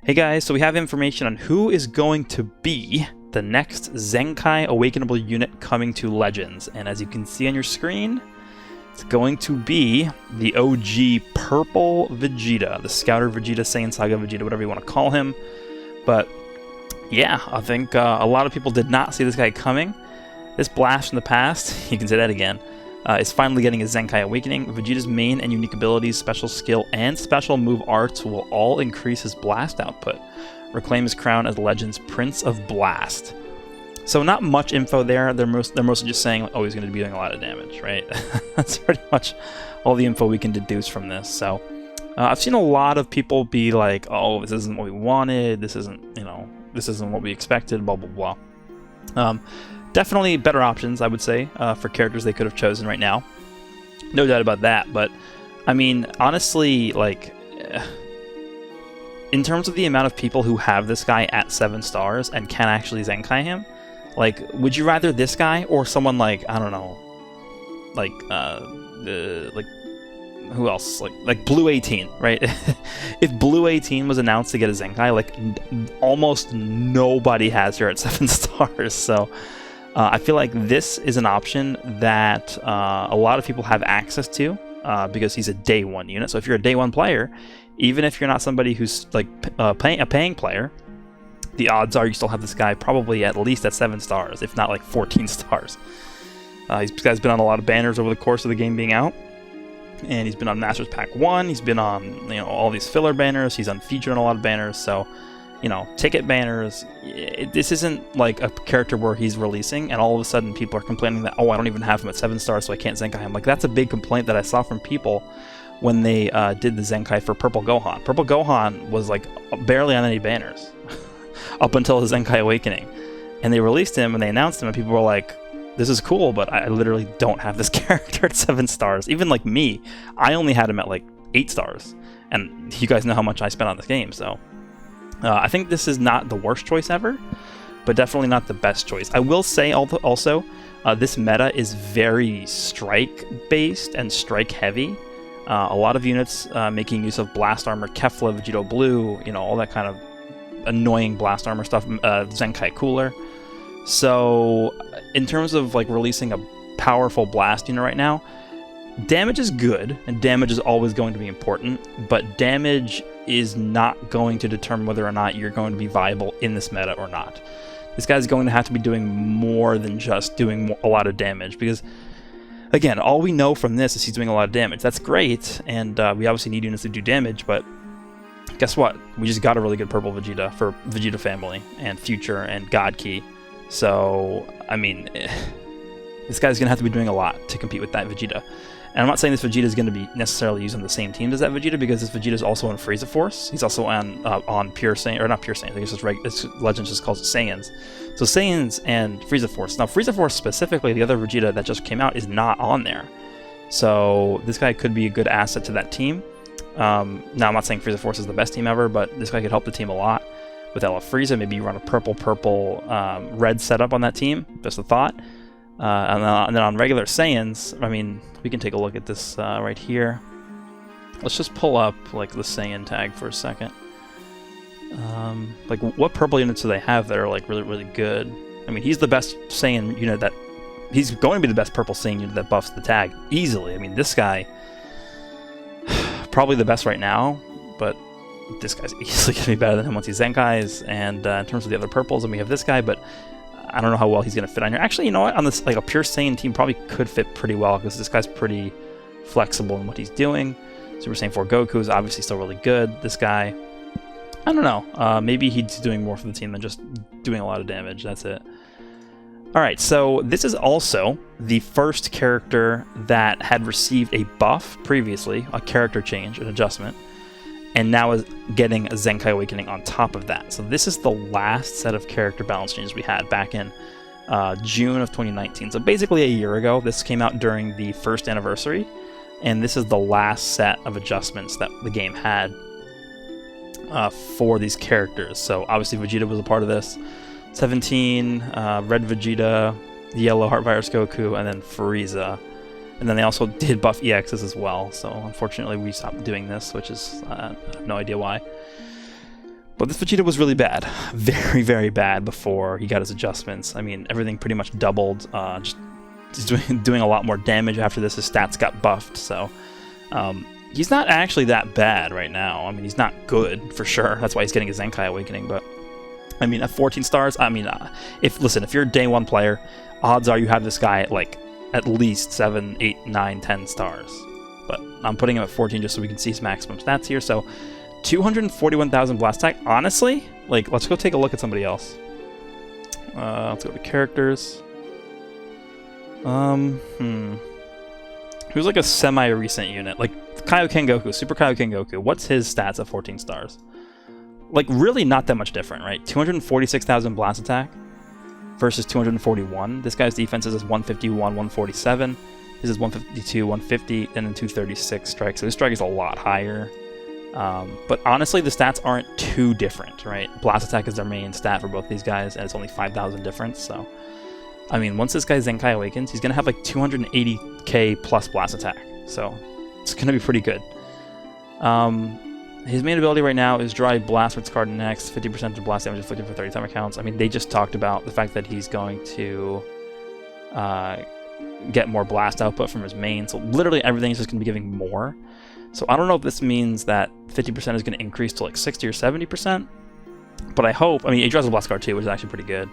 Hey guys, so we have information on who is going to be the next ZENKAI Awakenable unit coming to Legends. And as you can see on your screen, it's going to be the OG Purple Vegeta, the Scouter Vegeta, Saiyan Saga Vegeta, whatever you want to call him. But yeah, I think a lot of people did not see this guy coming. This blast from the past, you can say that again, is finally getting a ZENKAI Awakening. Vegeta's main and unique abilities, special skill, and special move arts will all increase his blast output. Reclaim his crown as Legends Prince of Blast. So not much info there. They're mostly just saying, oh, he's going to be doing a lot of damage, right? That's pretty much all the info we can deduce from this. So I've seen a lot of people be like, oh, this isn't what we wanted. This isn't, this isn't what we expected, blah, blah, blah. Definitely better options, I would say, for characters they could have chosen right now. No doubt about that. But, I mean, honestly, like, in terms of the amount of people who have this guy at 7 stars and can actually ZENKAI him, like, would you rather this guy or someone like, I don't know, like, who else? Like Blue 18, right? If Blue 18 was announced to get a ZENKAI, like, almost nobody has her at 7 stars, so... I feel like this is an option that a lot of people have access to because he's a day 1 unit. So if you're a day 1 player, even if you're not somebody who's like a paying player, the odds are you still have this guy probably at least at 7 stars, if not like 14 stars. This guy's been on a lot of banners over the course of the game being out, and he's been on Masters Pack 1. He's been on all these filler banners. He's unfeatured on a lot of banners. So. Ticket banners, this isn't like a character where he's releasing and all of a sudden people are complaining that, oh, I don't even have him at 7 stars, so I can't ZENKAI him. Like, that's a big complaint that I saw from people when they did the ZENKAI for Purple Gohan. Purple Gohan was like barely on any banners up until his ZENKAI Awakening. And they released him and they announced him and people were like, this is cool, but I literally don't have this character at 7 stars. Even like me, I only had him at like 8 stars. And you guys know how much I spent on this game, so... I think this is not the worst choice ever, but definitely not the best choice. I will say also, this meta is very strike-based and strike-heavy. A lot of units making use of Blast Armor, Kefla, Vegito Blue, all that kind of annoying Blast Armor stuff, ZENKAI Cooler. So, in terms of like releasing a powerful Blast unit right now, damage is good, and damage is always going to be important, but damage is not going to determine whether or not you're going to be viable in this meta or not. This guy's going to have to be doing more than just doing a lot of damage, because, again, all we know from this is he's doing a lot of damage. That's great, and we obviously need units to do damage, but guess what? We just got a really good Purple Vegeta for Vegeta Family, and Future, and God Key. So, I mean, this guy's going to have to be doing a lot to compete with that Vegeta. And I'm not saying this Vegeta is going to be necessarily used on the same team as that Vegeta, because this Vegeta is also on Frieza Force. He's also on Pure Saiyan, or not Pure Saiyan, I think it's Legends just calls it Saiyans. So Saiyans and Frieza Force. Now Frieza Force specifically, the other Vegeta that just came out, is not on there. So this guy could be a good asset to that team. Now I'm not saying Frieza Force is the best team ever, but this guy could help the team a lot. With Ella Frieza, maybe you run a purple, red setup on that team, just a thought. And then on regular Saiyans, I mean, we can take a look at this right here. Let's just pull up like the Saiyan tag for a second. Like, what purple units do they have that are like really, really good? I mean, he's the best Saiyan unit that... He's going to be the best purple Saiyan unit that buffs the tag easily. I mean, this guy... probably the best right now, but this guy's easily going to be better than him once he ZENKAIs. And in terms of the other purples, and we have this guy, but... I don't know how well he's going to fit on here. Actually, you know what? On this, like, a pure Saiyan team probably could fit pretty well, because this guy's pretty flexible in what he's doing. Super Saiyan 4 Goku is obviously still really good. This guy, I don't know. Maybe he's doing more for the team than just doing a lot of damage. That's it. Alright, so this is also the first character that had received a buff previously, a character change, an adjustment, and now is getting a ZENKAI Awakening on top of that. So this is the last set of character balance changes we had back in June of 2019. So basically a year ago. This came out during the first anniversary, and this is the last set of adjustments that the game had for these characters. So obviously Vegeta was a part of this. 17, Red Vegeta, Yellow Heart Virus Goku, and then Frieza. And then they also did buff EXs as well, so unfortunately we stopped doing this, which is, I have no idea why. But this Vegeta was really bad. Very, very bad before he got his adjustments. I mean, everything pretty much doubled. He's doing a lot more damage after this. His stats got buffed, so... he's not actually that bad right now. I mean, he's not good, for sure. That's why he's getting his Zenkai Awakening, but... I mean, at 14 stars, I mean, if you're a day 1 player, odds are you have this guy at, like, at least 7, 8, 9, 10 stars. But I'm putting him at 14 just so we can see his maximum stats here, so... 241,000 blast attack. Honestly, like, let's go take a look at somebody else. Let's go to characters. Who's like a semi-recent unit? Like Kaio-Ken Goku, Super Kaio-Ken Goku. What's his stats at 14 stars? Like, really not that much different, right? 246,000 blast attack versus 241. This guy's defense is 151, 147. This is 152, 150, and then 236 strike. So this strike is a lot higher. But honestly, the stats aren't too different, right? Blast attack is their main stat for both these guys, and it's only 5,000 difference, so... I mean, once this guy Zenkai awakens, he's going to have like 280k plus blast attack, so it's going to be pretty good. His main ability right now is Dry Blast with its card next, 50% of blast damage inflicted for 30 timer counts. I mean, they just talked about the fact that he's going to get more blast output from his main, so literally everything is just going to be giving more. So I don't know if this means that 50% is going to increase to like 60 or 70%, but I hope. I mean, he draws a blast card too, which is actually pretty good.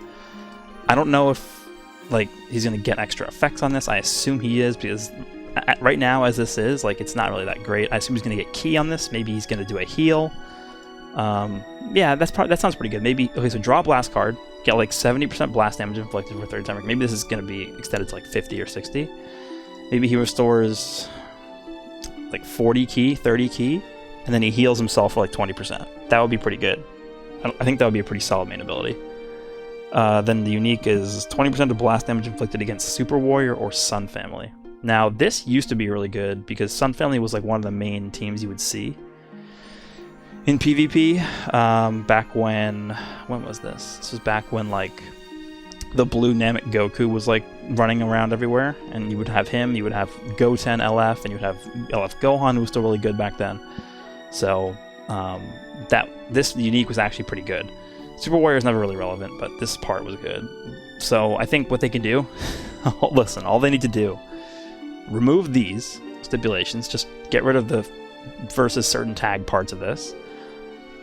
I don't know if like he's going to get extra effects on this. I assume he is, because right now as this is, like, it's not really that great. I assume he's going to get Ki on this. Maybe he's going to do a heal. Yeah, that sounds pretty good. Maybe, okay, so draw a blast card, get like 70% blast damage inflicted for 30 timer. Maybe this is going to be extended to like 50 or 60. Maybe he restores like 40 Ki, 30 Ki, and then he heals himself for like 20%. That would be pretty good. I think that would be a pretty solid main ability. Then the unique is 20% of blast damage inflicted against Super Warrior or Sun Family. Now, this used to be really good because Sun Family was like one of the main teams you would see in PvP. Back when was this? This was back when like the blue Namek Goku was like running around everywhere, and you would have him, you would have Goten LF, and you would have LF Gohan, who was still really good back then. So this unique was actually pretty good. Super Warrior is never really relevant, but this part was good. So I think what they can do, listen, all they need to do, remove these stipulations, just get rid of the versus certain tag parts of this,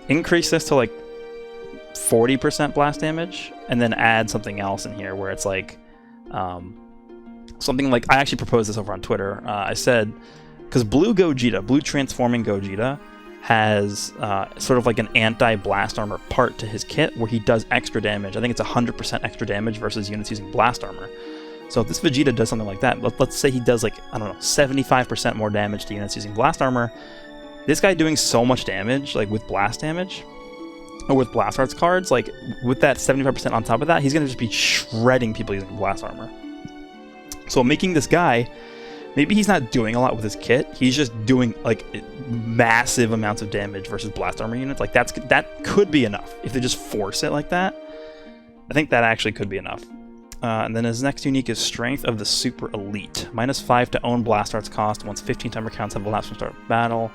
increase this to like 40% blast damage, and then add something else in here where it's like something like, I actually proposed this over on Twitter. I said, because blue transforming Gogeta has sort of like an anti-blast armor part to his kit where he does extra damage. I think it's 100% extra damage versus units using blast armor. So if this Vegeta does something like that, let's say he does like, I don't know, 75% more damage to units using blast armor. This guy doing so much damage, like with blast damage, or with blast arts cards, like with that 75% on top of that, he's going to just be shredding people using blast armor. So making this guy, maybe he's not doing a lot with his kit, he's just doing like massive amounts of damage versus blast armor units. Like that could be enough. If they just force it like that, I think that actually could be enough. And then his next unique is Strength of the Super Elite. -5 to own blast arts cost once 15 timer counts have elapsed from start of battle.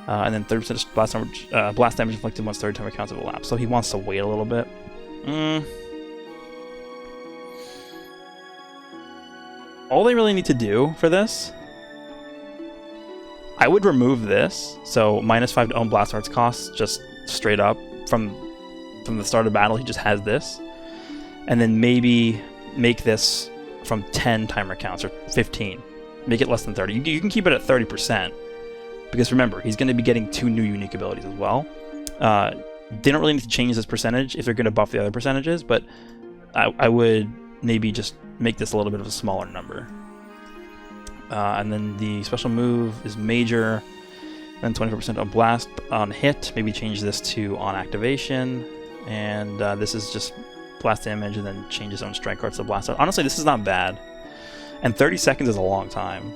And then 30% blast damage inflicted once 30 timer counts have elapsed. So he wants to wait a little bit. All they really need to do for this, I would remove this. So -5 to own blast arts costs, just straight up from the start of battle. He just has this. And then maybe make this from 10 timer counts or 15. Make it less than 30. You can keep it at 30%. Because remember, he's going to be getting 2 new unique abilities as well. They don't really need to change this percentage if they're going to buff the other percentages, but I would maybe just make this a little bit of a smaller number. And then the special move is Major, then 24% on blast on hit. Maybe change this to on activation. And this is just blast damage, and then change his own strike cards to blast. Honestly, this is not bad. And 30 seconds is a long time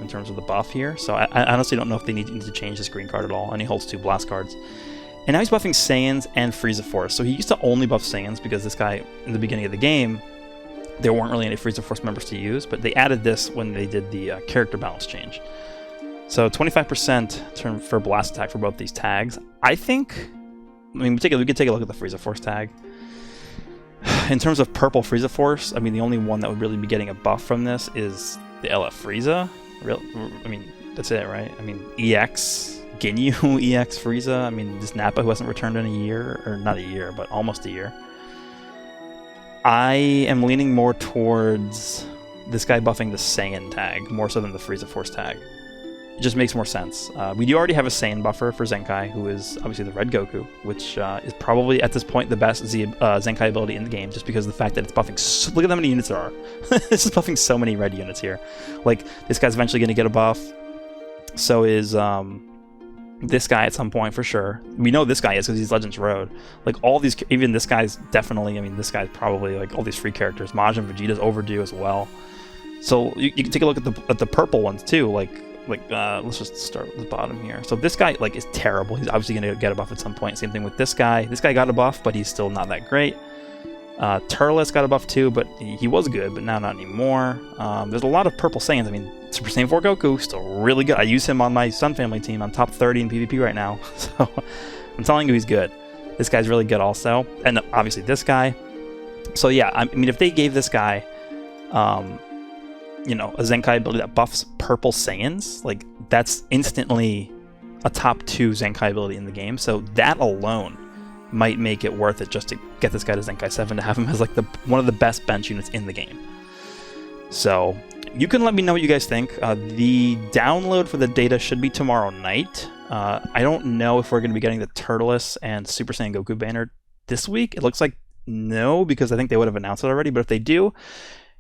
in terms of the buff here, so I honestly don't know if they need to change this green card at all, and he holds 2 blast cards. And now he's buffing Saiyans and Frieza Force, so he used to only buff Saiyans because this guy, in the beginning of the game, there weren't really any Frieza Force members to use, but they added this when they did the character balance change. So 25% for blast attack for both these tags. I think I mean, we could take a look at the Frieza Force tag. In terms of purple Frieza Force, I mean, the only one that would really be getting a buff from this is the LF Frieza. I mean, that's it, right? I mean, EX, Ginyu EX Frieza. I mean, this Nappa who hasn't returned in a year, or not a year, but almost a year. I am leaning more towards this guy buffing the Saiyan tag, more so than the Frieza Force tag. It just makes more sense. We do already have a Saiyan buffer for Zenkai, who is obviously the Red Goku, which is probably, at this point, the best Zenkai ability in the game, just because of the fact that it's buffing look at how many units there are. It's just buffing so many red units here. Like, this guy's eventually going to get a buff. So is this guy at some point, for sure. We know this guy is, because he's Legends Road. Like, all these, even this guy's definitely, I mean, this guy's probably, like, all these free characters. Majin Vegeta's overdue as well. So you can take a look at the purple ones, too, like let's just start at the bottom here. So this guy, like, is terrible. He's obviously going to get a buff at some point. Same thing with this guy. This guy got a buff, but he's still not that great. Turles got a buff too, but he was good, but now not anymore. There's a lot of purple Saiyans. I mean, Super Saiyan 4 Goku, still really good. I use him on my Sun Family team. I'm top 30 in PvP right now. So I'm telling you, he's good. This guy's really good also. And obviously this guy. So yeah, I mean, if they gave this guy you know, a Zenkai ability that buffs purple Saiyans, like, that's instantly a top 2 Zenkai ability in the game. So that alone might make it worth it just to get this guy to Zenkai 7, to have him as, like, one of the best bench units in the game. So you can let me know what you guys think. The download for the data should be tomorrow night. I don't know if we're going to be getting the Turles and Super Saiyan Goku banner this week. It looks like no, because I think they would have announced it already. But if they do,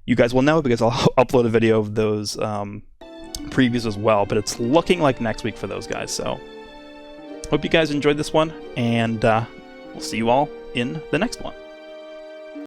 you guys will know, because I'll upload a video of those previews as well. But it's looking like next week for those guys. So hope you guys enjoyed this one, and we'll see you all in the next one.